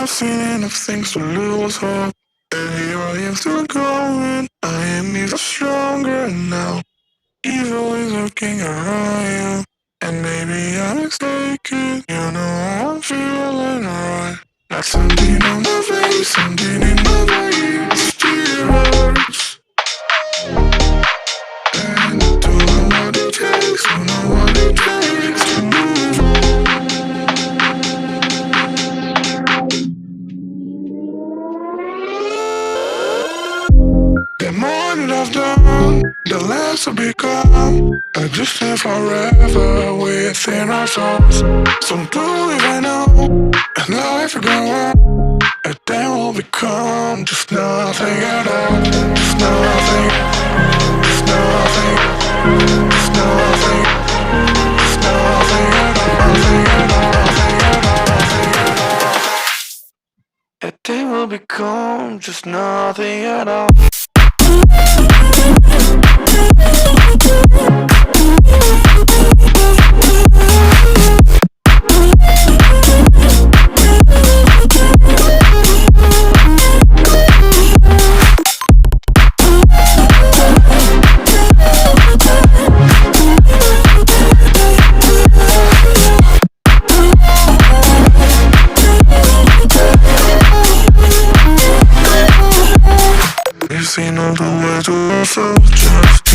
feeling of things to lose hope. And here I am still going. I am even stronger now. Evil is looking around you. And maybe I'm mistaken. You know I'm feeling alright. Like something on the face, something in my body. Still hurts. And I don't know what it takes. Don't know what it takes to move on. The more that I've done, the less I become. I just live forever within our souls. Some believe I know, and life will go on. And then we'll become just nothing at all. Just nothing, just nothing, just nothing, just nothing at all. Nothing at all, nothing at all, nothing at all. And then we'll become just nothing at all. We've seen all the way to ourselves, just